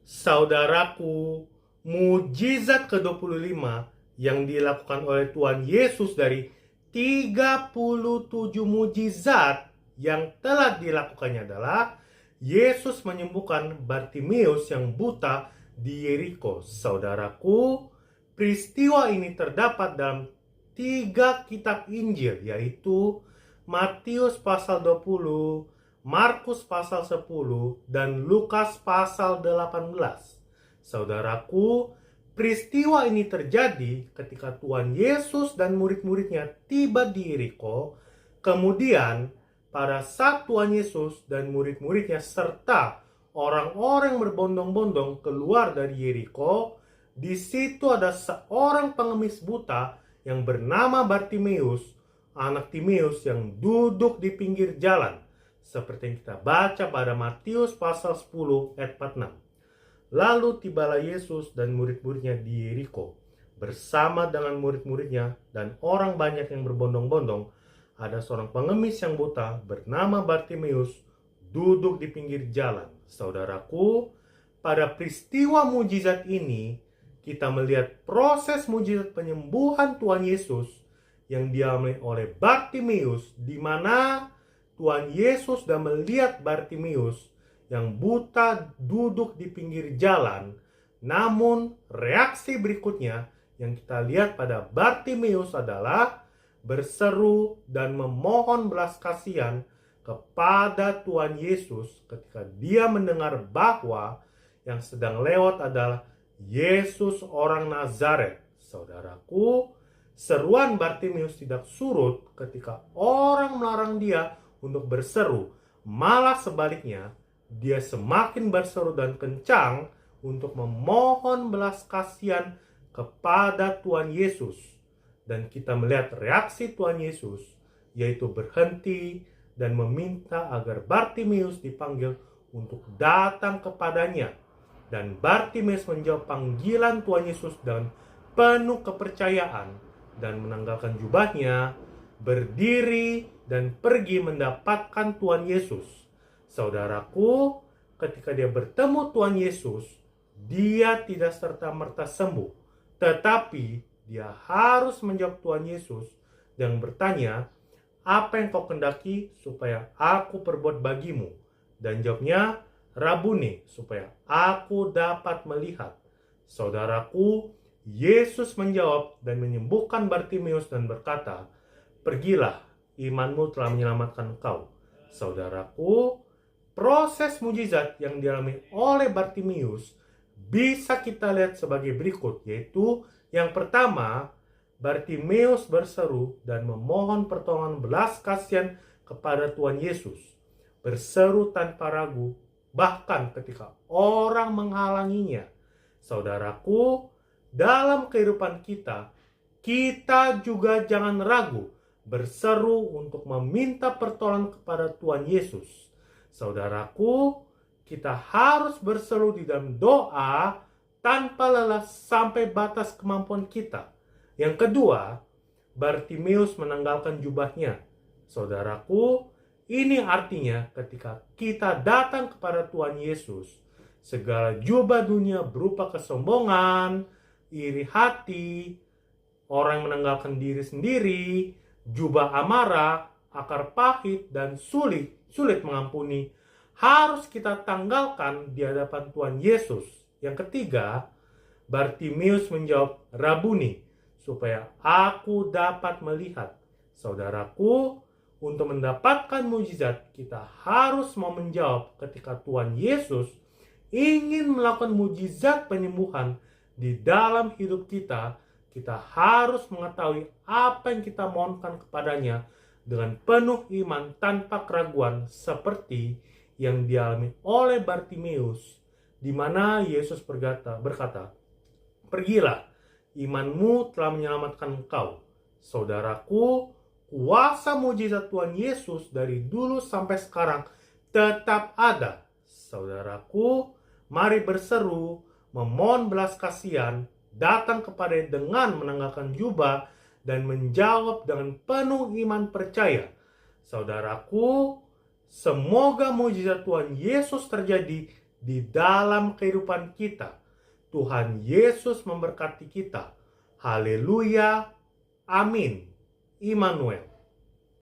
Saudaraku, mujizat ke-25 yang dilakukan oleh Tuhan Yesus dari 37 mujizat yang telah dilakukannya adalah Yesus menyembuhkan Bartimeus yang buta di Yeriko. Saudaraku, peristiwa ini terdapat dalam 3 kitab Injil, yaitu Matius pasal 20, Markus pasal 10, dan Lukas pasal 18. Saudaraku, peristiwa ini terjadi ketika Tuhan Yesus dan murid-muridnya tiba di Yeriko. Kemudian, pada saat Tuhan Yesus dan murid-muridnya serta orang-orang berbondong-bondong keluar dari Yeriko, di situ ada seorang pengemis buta yang bernama Bartimeus, anak Timeus, yang duduk di pinggir jalan, seperti yang kita baca pada Matius pasal 10 ayat 46. Lalu tibalah Yesus dan murid-muridnya di Yeriko. Bersama dengan murid-muridnya dan orang banyak yang berbondong-bondong, ada seorang pengemis yang buta bernama Bartimeus duduk di pinggir jalan. Saudaraku, pada peristiwa mujizat ini, kita melihat proses mujizat penyembuhan Tuhan Yesus yang dialami oleh Bartimeus, di mana Tuhan Yesus sudah melihat Bartimeus yang buta duduk di pinggir jalan. Namun reaksi berikutnya yang kita lihat pada Bartimeus adalah berseru dan memohon belas kasihan kepada Tuhan Yesus ketika dia mendengar bahwa yang sedang lewat adalah Yesus orang Nazaret. Saudaraku, seruan Bartimeus tidak surut ketika orang melarang dia untuk berseru. Malah sebaliknya, dia semakin berseru dan kencang untuk memohon belas kasihan kepada Tuhan Yesus. Dan kita melihat reaksi Tuhan Yesus, yaitu berhenti dan meminta agar Bartimeus dipanggil untuk datang kepadanya. Dan Bartimeus menjawab panggilan Tuhan Yesus dengan penuh kepercayaan dan menanggalkan jubahnya, berdiri dan pergi mendapatkan Tuhan Yesus. Saudaraku, ketika dia bertemu Tuhan Yesus, dia tidak serta-merta sembuh, tetapi dia harus menjawab Tuhan Yesus dan bertanya, "Apa yang kau kendaki supaya aku perbuat bagimu?" Dan jawabnya, "Rabuni, supaya aku dapat melihat." Saudaraku, Yesus menjawab dan menyembuhkan Bartimeus dan berkata, "Pergilah, imanmu telah menyelamatkan engkau." Saudaraku, proses mujizat yang dialami oleh Bartimeus bisa kita lihat sebagai berikut, yaitu yang pertama, Bartimeus berseru dan memohon pertolongan belas kasihan kepada Tuhan Yesus. Berseru tanpa ragu, bahkan ketika orang menghalanginya. Saudaraku, dalam kehidupan kita juga jangan ragu berseru untuk meminta pertolongan kepada Tuhan Yesus. Saudaraku, kita harus berseru di dalam doa tanpa lelah sampai batas kemampuan kita. Yang kedua, Bartimeus menanggalkan jubahnya. Saudaraku, ini artinya ketika kita datang kepada Tuhan Yesus, segala jubah dunia berupa kesombongan, iri hati, orang menanggalkan diri sendiri, jubah amarah, akar pahit, dan sulit mengampuni, harus kita tanggalkan di hadapan Tuhan Yesus. Yang ketiga, Bartimeus menjawab, "Rabuni, supaya aku dapat melihat." Saudaraku, untuk mendapatkan mujizat, kita harus mau menjawab ketika Tuhan Yesus ingin melakukan mujizat penyembuhan di dalam hidup kita. Kita harus mengetahui apa yang kita mohonkan kepadanya dengan penuh iman tanpa keraguan, seperti yang dialami oleh Bartimeus, di mana Yesus berkata, "Pergilah, imanmu telah menyelamatkan engkau." Saudaraku, kuasa mujizat Tuhan Yesus dari dulu sampai sekarang tetap ada. Saudaraku, mari berseru, memohon belas kasihan, datang kepadanya dengan menanggalkan jubah, dan menjawab dengan penuh iman percaya. Saudaraku, semoga mujizat Tuhan Yesus terjadi di dalam kehidupan kita. Tuhan Yesus memberkati kita. Haleluya. Amin. Immanuel.